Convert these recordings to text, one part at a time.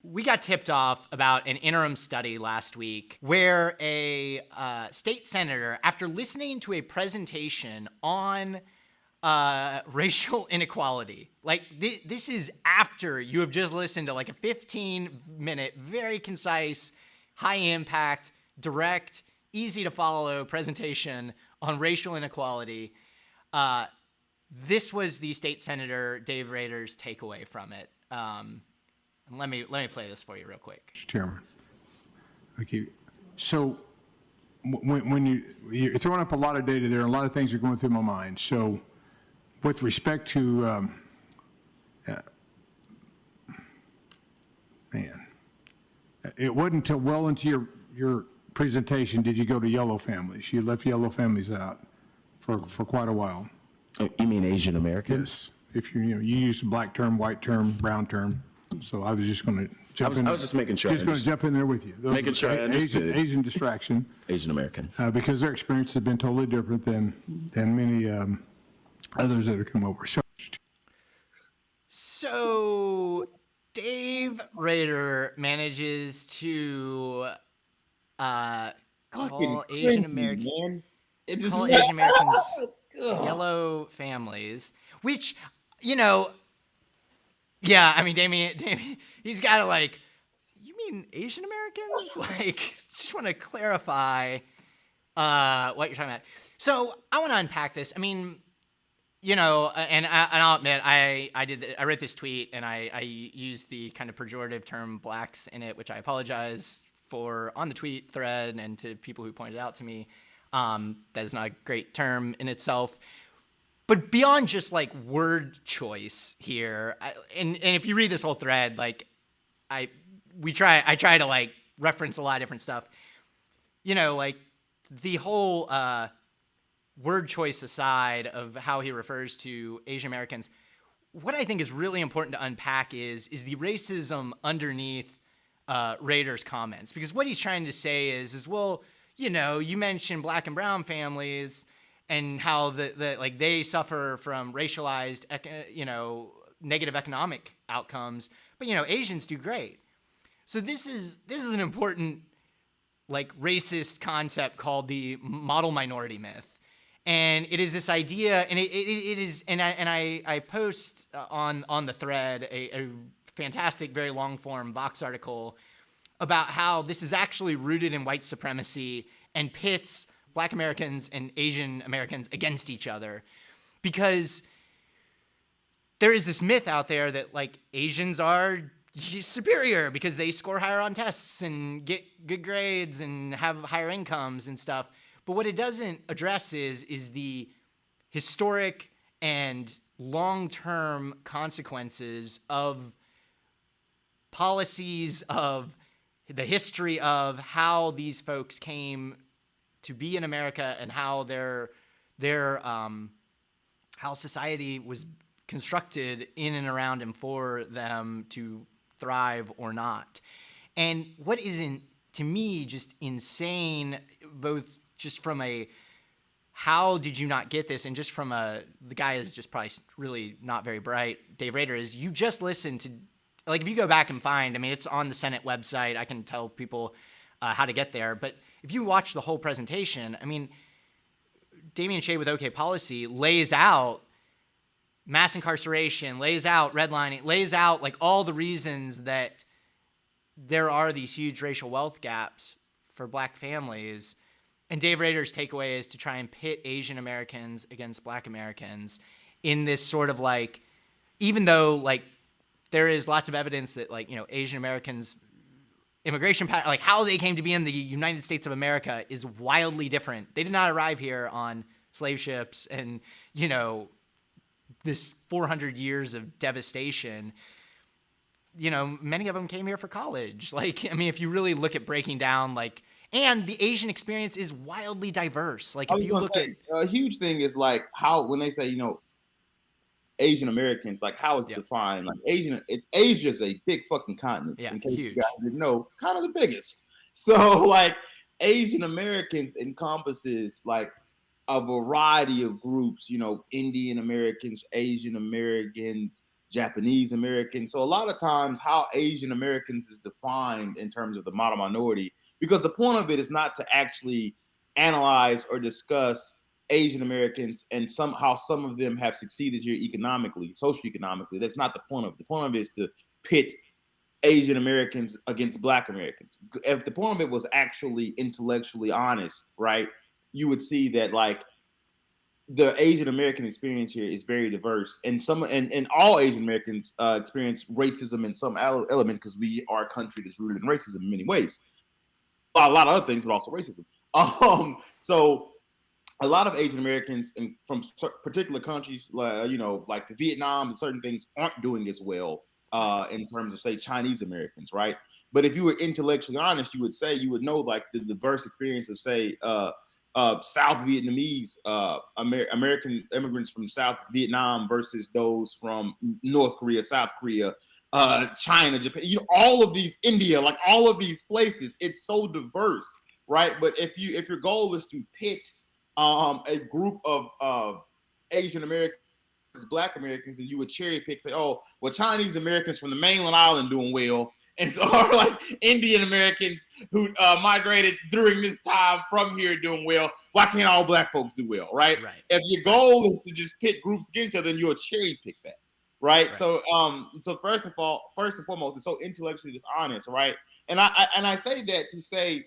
We got tipped off about an interim study last week where a state senator, after listening to a presentation on racial inequality, like this is after you have just listened to like a 15-minute, very concise, high impact, direct, easy to follow presentation on racial inequality. This was the state senator Dave Rader's takeaway from it. Let me play this for you real quick. Chairman. Okay. So when you're throwing up a lot of data there, a lot of things are going through my mind. So with respect to, it wasn't until well into your presentation did you go to yellow families. You left yellow families out for quite a while. You mean Asian Americans? Yes. If you used black term, white term, brown term. So I was just going to jump in. I was just making sure. Just going to jump in there with you. Those making sure I understood. Asian distraction. Asian Americans. Because their experience has been totally different than many others that have come over. So Dave Rader manages to call Asian Americans yellow families, which, yeah, I mean, Damien, he's got to like, you mean Asian Americans? Like, just want to clarify what you're talking about. So I want to unpack this. I mean, and I'll admit, I wrote this tweet and I used the kind of pejorative term blacks in it, which I apologize for on the tweet thread and to people who pointed out to me. That is not a great term in itself. But beyond just like word choice here, and if you read this whole thread, like I try to like reference a lot of different stuff, like the whole word choice aside of how he refers to Asian Americans, what I think is really important to unpack is the racism underneath Rader's comments, because what he's trying to say is well, you mentioned black and brown families and how like they suffer from racialized, negative economic outcomes, but Asians do great. So this is an important like racist concept called the model minority myth, and it is this idea, and it is, and I post on the thread a fantastic, very long form Vox article about how this is actually rooted in white supremacy and pits Black Americans and Asian Americans against each other, because there is this myth out there that like Asians are superior because they score higher on tests and get good grades and have higher incomes and stuff. But what it doesn't address is the historic and long-term consequences of policies, of the history of how these folks came to be in America and how how society was constructed in and around and for them to thrive or not. And what isn't, to me, just insane, both just from a how did you not get this, and just from the guy is just probably really not very bright, Dave Rader, is you just listen to, like, if you go back and find, I mean, it's on the Senate website, I can tell people how to get there, but if you watch the whole presentation, I mean, Damian Shea with OK Policy lays out mass incarceration, lays out redlining, lays out like all the reasons that there are these huge racial wealth gaps for Black families. And Dave Rader's takeaway is to try and pit Asian Americans against Black Americans in this sort of like, even though like there is lots of evidence that like, Asian Americans immigration pattern, like how they came to be in the United States of America, is wildly different. They did not arrive here on slave ships and, this 400 years of devastation. Many of them came here for college. Like, I mean, if you really look at breaking down, like, and the Asian experience is wildly diverse. Like, if you look at a huge thing is like how, when they say, Asian Americans, like how it's defined, like Asia's a big fucking continent. Yeah, in case huge. you guys didn't know, kind of the biggest. So like Asian Americans encompasses like a variety of groups, Indian Americans, Asian Americans, Japanese Americans. So a lot of times how Asian Americans is defined in terms of the model minority, because the point of it is not to actually analyze or discuss Asian Americans and somehow some of them have succeeded here economically, socioeconomically. That's not the point of it. The point of it is to pit Asian Americans against Black Americans. If the point of it was actually intellectually honest, right, you would see that like the Asian American experience here is very diverse, and all Asian Americans experience racism in some element because we are a country that's rooted in racism in many ways. A lot of other things, but also racism. So a lot of Asian Americans from particular countries, like the Vietnam and certain things, aren't doing as well in terms of, say, Chinese Americans, right? But if you were intellectually honest, you would know like the diverse experience of, say, South Vietnamese American immigrants from South Vietnam versus those from North Korea, South Korea, China, Japan, all of these, India, like all of these places. It's so diverse, right? But if your goal is to pit a group of Asian Americans, Black Americans, and you would cherry pick, say, oh, well, Chinese Americans from the mainland island doing well, and so are like Indian Americans who migrated during this time from here doing well. Why can't all Black folks do well, right? If your goal is to just pit groups against each other, then you'll cherry pick that, right? So first and foremost, it's so intellectually dishonest, right? And I say that to say,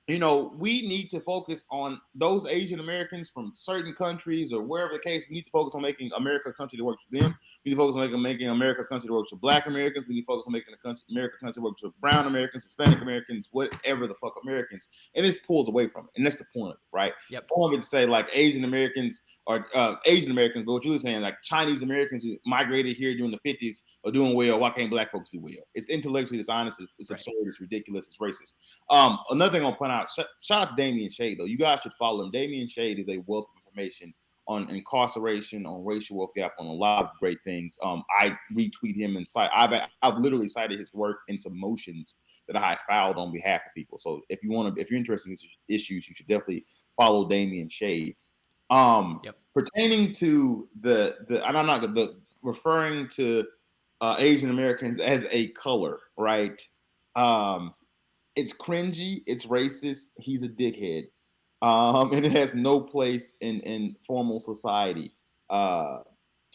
we need to focus on those Asian Americans from certain countries or wherever the case. We need to focus on making America a country that works for them. We need to focus on making America a country that works for Black Americans. We need to focus on making America a country that works for Brown Americans, Hispanic Americans, whatever the fuck Americans. And this pulls away from it. And that's the point of it, right? Yep. The point of it to say like Asian Americans or Asian Americans, but what you're saying, like Chinese Americans who migrated here during the 50s are doing well. Why can't Black folks do well? It's intellectually dishonest. It's absurd. It's ridiculous. It's racist. Another thing I'll point out, shout out to Damian Shade, though. You guys should follow him. Damian Shade is a wealth of information on incarceration, on racial wealth gap, on a lot of great things. I retweet him and I've literally cited his work in some motions that I filed on behalf of people. So if you're interested in these issues, you should definitely follow Damian Shade. Pertaining to referring to Asian Americans as a color, right? It's cringy, it's racist, he's a dickhead. And it has no place in formal society, to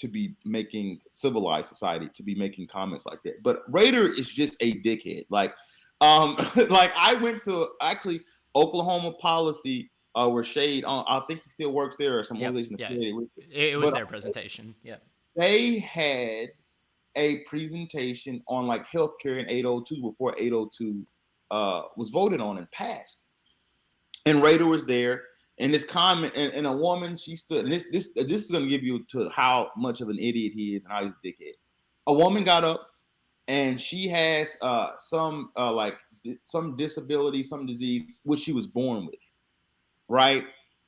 be making civilized society, to be making comments like that. But Rader is just a dickhead. Like I went to actually Oklahoma Policy, where Shade, I think he still works there or some organization affiliated with it. It was their presentation. Yeah. They had a presentation on like healthcare in 802 before 802 was voted on and passed. And Rader was there, and this comment, and a woman, she stood, and this is going to give you to how much of an idiot he is and how he's a dickhead. A woman got up, and she has some disability, some disease, which she was born with, right?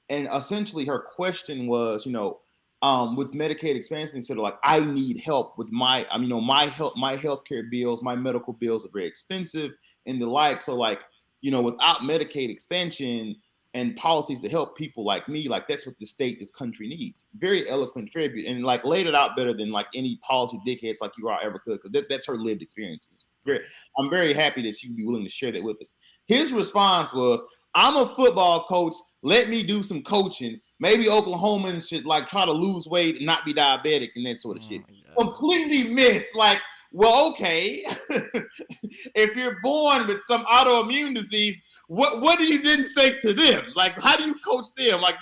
And essentially her question was, with Medicaid expansion, sort of like, I need help with my healthcare bills, my medical bills are very expensive and the like. So like, without Medicaid expansion and policies to help people like me, like that's what this country needs. Very eloquent, very beautiful, and like laid it out better than like any policy dickheads like you all ever could, because that's her lived experiences. I'm very happy that she would be willing to share that with us. His response was, I'm a football coach. Let me do some coaching. Maybe Oklahomans should like try to lose weight and not be diabetic and that sort of shit. Completely missed. Like, well, okay. If you're born with some autoimmune disease, what do you then say to them? Like, how do you coach them? Like,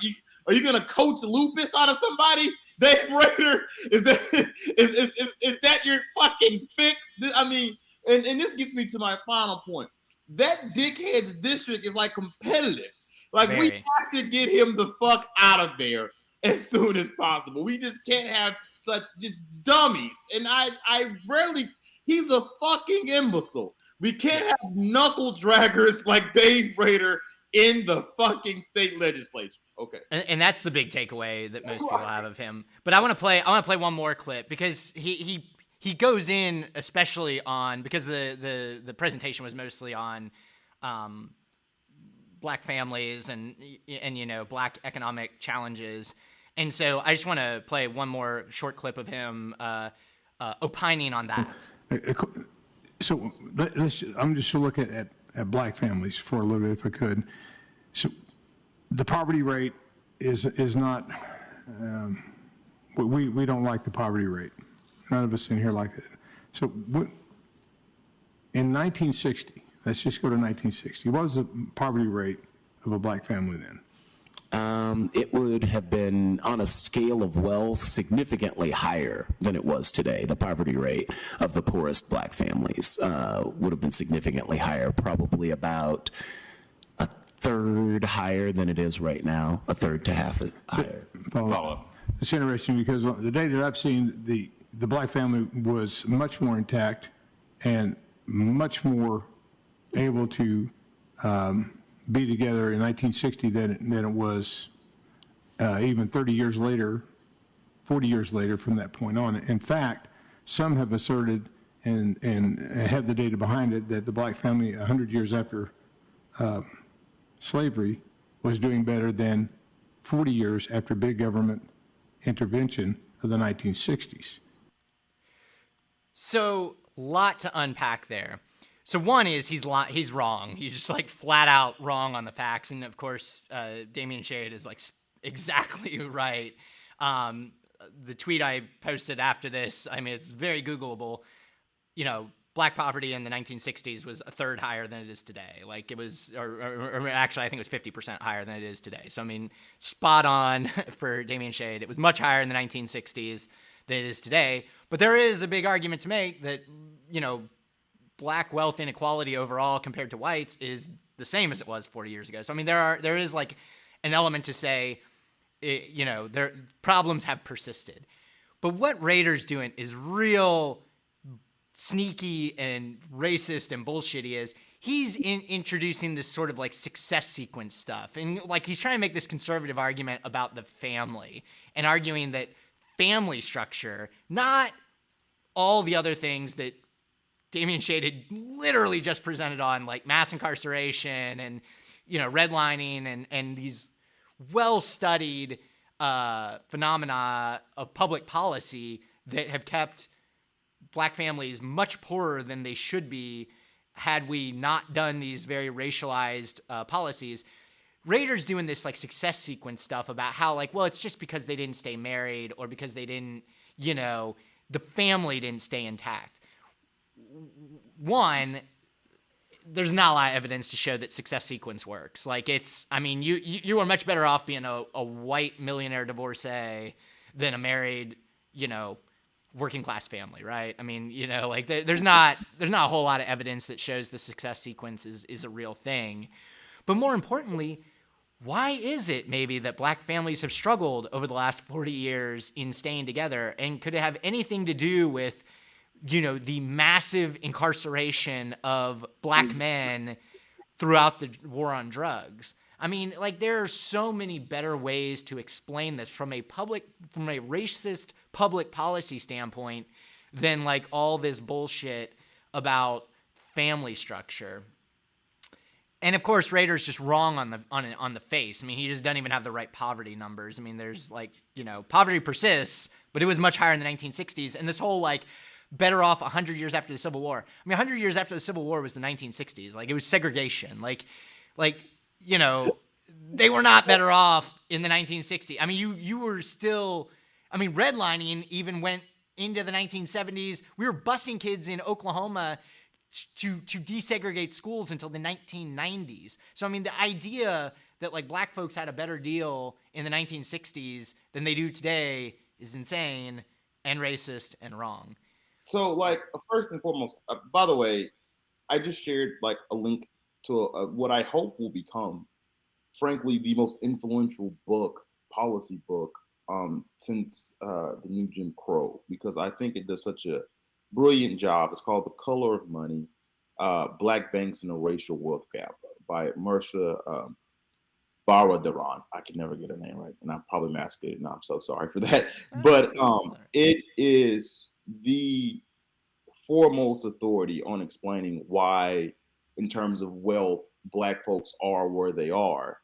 are you gonna coach lupus out of somebody? Dave Rader, is that your fucking fix? I mean, and this gets me to my final point. That dickhead's district is like competitive. Like we have to get him the fuck out of there as soon as possible. We just can't have such just dummies. And I rarely, he's a fucking imbecile. We can't have knuckle draggers like Dave Rader in the fucking state legislature. Okay. And that's the big takeaway that most people have of him. But I want to play one more clip because he goes in especially on, because the presentation was mostly on Black families and Black economic challenges. And so I just want to play one more short clip of him opining on that. So I'm just to look at black families for a little bit, if I could. So the poverty rate is not. We don't like the poverty rate. None of us in here like it. So in 1960, let's just go to 1960. What was the poverty rate of a black family then? It would have been, on a scale of wealth, significantly higher than it was today. The poverty rate of the poorest black families would have been significantly higher, probably about a third higher than it is right now, a third to half higher. Follow. It's interesting because the data that I've seen, the black family was much more intact and much more able to be together in 1960 than it was even 30 years later, 40 years later from that point on. In fact, some have asserted and have the data behind it that the black family 100 years after slavery was doing better than 40 years after big government intervention of the 1960s. So, lot to unpack there. So one is he's wrong. He's just like flat out wrong on the facts. And of course, Damien Shade is like exactly right. The tweet I posted after this, I mean, it's very Googleable. You know, black poverty in the 1960s was a third higher than it is today. Like it was, or actually I think it was 50% higher than it is today. So I mean, spot on for Damien Shade. It was much higher in the 1960s than it is today. But there is a big argument to make that, you know, black wealth inequality overall compared to whites is the same as it was 40 years ago. So I mean, there is like an element to say, you know, their problems have persisted. But what Rader's doing is real sneaky and racist and bullshitty. Is he's introducing this sort of like success sequence stuff, and like he's trying to make this conservative argument about the family and arguing that family structure, not all the other things that Damien Shade had literally just presented on, like mass incarceration and, you know, redlining and these well-studied phenomena of public policy that have kept black families much poorer than they should be had we not done these very racialized policies. Rader's doing this like success sequence stuff about how like, well, it's just because they didn't stay married or because they didn't, you know, the family didn't stay intact. One, there's not a lot of evidence to show that success sequence works. Like it's, I mean, you are much better off being a white millionaire divorcee than a married, you know, working class family, right? I mean, you know, like there's not a whole lot of evidence that shows the success sequence is a real thing. But more importantly, why is it maybe that black families have struggled over the last 40 years in staying together? And could it have anything to do with, you know, the massive incarceration of black men throughout the war on drugs? I mean, like there are so many better ways to explain this from a racist public policy standpoint than like all this bullshit about family structure. And of course, Rader's just wrong on the face. I mean, he just doesn't even have the right poverty numbers. I mean, there's like, you know, poverty persists, but it was much higher in the 1960s. And this whole like better off 100 years after the Civil War. I mean, 100 years after the Civil War was the 1960s. Like it was segregation. Like, you know, they were not better off in the 1960s. I mean, you were still, I mean, redlining even went into the 1970s. We were busing kids in Oklahoma to desegregate schools until the 1990s. So, I mean, the idea that like black folks had a better deal in the 1960s than they do today is insane and racist and wrong. So, like, first and foremost, by the way, I just shared like a link to what I hope will become, frankly, the most influential policy book, since the new Jim Crow, because I think it does such a brilliant job. It's called The Color of Money, Black Banks and a Racial Wealth Gap by Marsha Baradaran. I can never get her name right, and I probably masked it, and I'm so sorry for that. But it is the foremost authority on explaining why, in terms of wealth, black folks are where they are.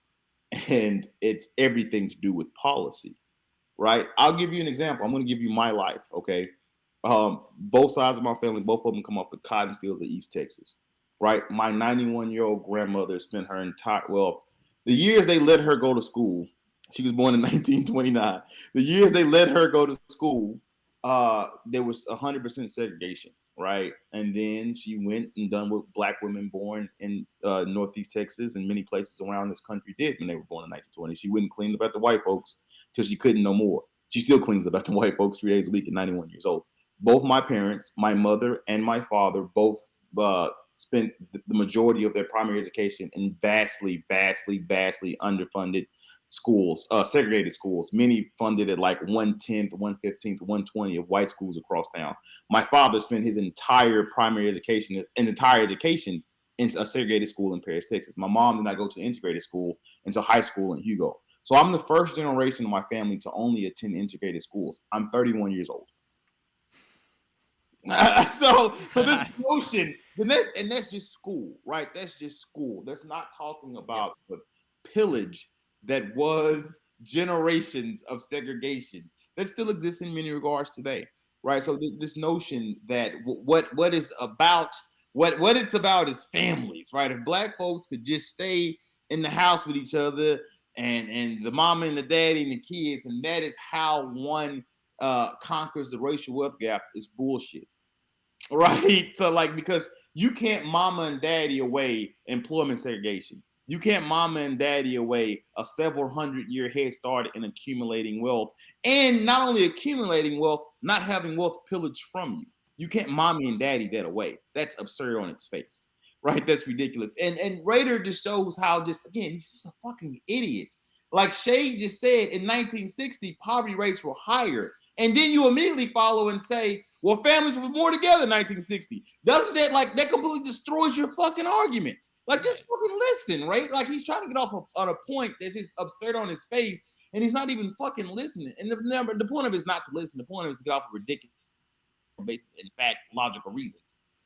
And it's everything to do with policy, right? I'll give you an example. I'm going to give you my life, okay? Both sides of my family, both of them come off the cotton fields of East Texas, right? My 91-year-old grandmother spent her the years they let her go to school. She was born in 1929. The years they let her go to school, there was 100% segregation, right? And then she went and done what Black women born in Northeast Texas and many places around this country did when they were born in 1920. She wouldn't clean up after white folks till she couldn't no more. She still cleans up after white folks 3 days a week at 91 years old. Both my parents, my mother and my father, both spent the majority of their primary education in vastly underfunded schools, segregated schools, many funded at like 1/10, 1/15, 1/20 of white schools across town. My father spent his entire primary education in a segregated school in Paris, Texas. My mom did not go to integrated school until high school in Hugo. So I'm the first generation of my family to only attend integrated schools. I'm 31 years old. So this notion, and that's just school, right? That's just school. That's not talking about the pillage that was generations of segregation that still exists in many regards today, right? So this notion that what it's about is families, right? If Black folks could just stay in the house with each other and the mama and the daddy and the kids, and that is how one conquers the racial wealth gap, is bullshit. Right. So because you can't mama and daddy away employment segregation. You can't mama and daddy away a several 100-year head start in accumulating wealth, and not only accumulating wealth, not having wealth pillaged from you. You can't mommy and daddy that away. That's absurd on its face. Right. That's ridiculous. And Rader just shows how he's just a fucking idiot. Like Shay just said, in 1960, poverty rates were higher. And then you immediately follow and say, well, families were more together in 1960. Doesn't that completely destroys your fucking argument? Like, just fucking listen, right? Like, he's trying to get off on a point that's just absurd on his face, and he's not even fucking listening. And the point of it is not to listen. The point of it is to get off a ridiculous basis, in fact, logical reason,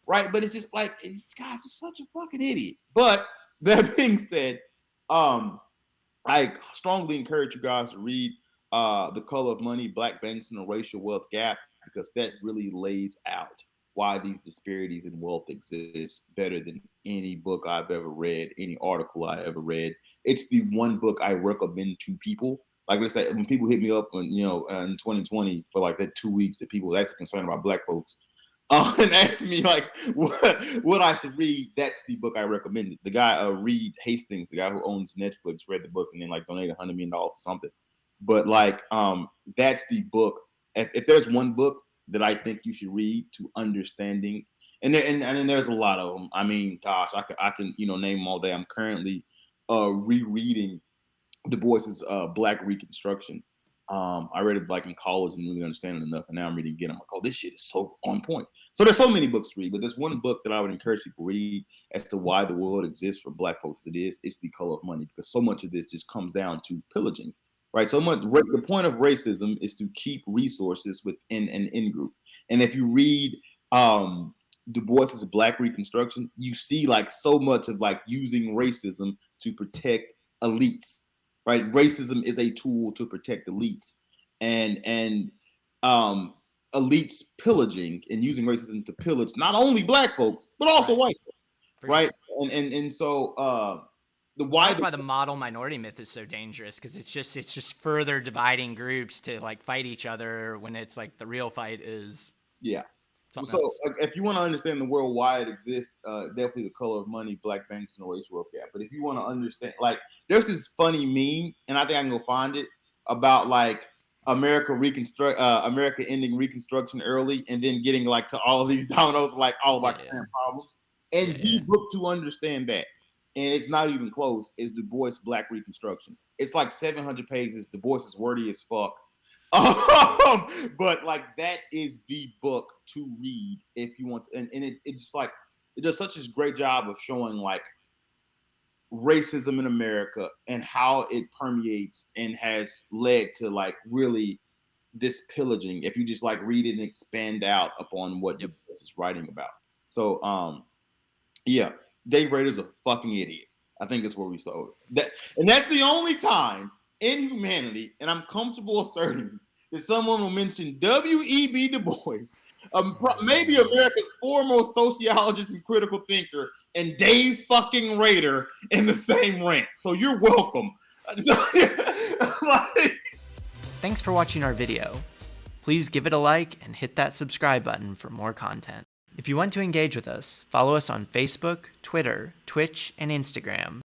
right? But it's just like, this guy's just such a fucking idiot. But that being said, I strongly encourage you guys to read The Color of Money, Black Banks and the Racial Wealth Gap, because that really lays out why these disparities in wealth exist better than any book I've ever read, any article I ever read. It's the one book I recommend to people. Like I said, when people hit me up in 2020 for like that 2 weeks that people that's concerned about Black folks, and ask me like what I should read, that's the book I recommended. The guy, Reed Hastings, the guy who owns Netflix, read the book and then like donated $100 million or something. But that's the book. If there's one book that I think you should read to understanding, and then there's a lot of them. I mean, gosh, I can name them all day. I'm currently rereading Du Bois's Black Reconstruction. I read it like in college and really understand it enough, and now I'm reading again. I'm like, oh, this shit is so on point. So there's so many books to read, but there's one book that I would encourage people to read as to why the world exists for Black folks. It's The Color of Money, because so much of this just comes down to pillaging. Right. So the point of racism is to keep resources within an in-group. And if you read Du Bois's Black Reconstruction, you see like so much of like using racism to protect elites. Right. Racism is a tool to protect elites, and elites pillaging and using racism to pillage not only Black folks, but also white folks. Right. And so that's why the model minority myth is so dangerous, because it's just further dividing groups to like fight each other when it's like the real fight is so else. If you want to understand the world why it exists, definitely The Color of Money, Black Banks and the Racial Wealth Gap. But if you want to understand, like, there's this funny meme, and I think I can go find it, about like America ending Reconstruction early and then getting like to all of these dominoes, like all of our current problems. And the book to understand that, and it's not even close, is Du Bois' Black Reconstruction. It's like 700 pages. Du Bois is wordy as fuck. But like, that is the book to read if you want to, and it just like, it does such a great job of showing like racism in America and how it permeates and has led to like really this pillaging, if you just like read it and expand out upon what Du Bois is writing about. So Dave Rader's a fucking idiot. I think that's where we saw it. And that's the only time in humanity, and I'm comfortable asserting, that someone will mention W.E.B. Du Bois maybe America's foremost sociologist and critical thinker, and Dave fucking Rader in the same rant. So you're welcome. Thanks for watching our video. Please give it a like and hit that subscribe button for more content. If you want to engage with us, follow us on Facebook, Twitter, Twitch, and Instagram.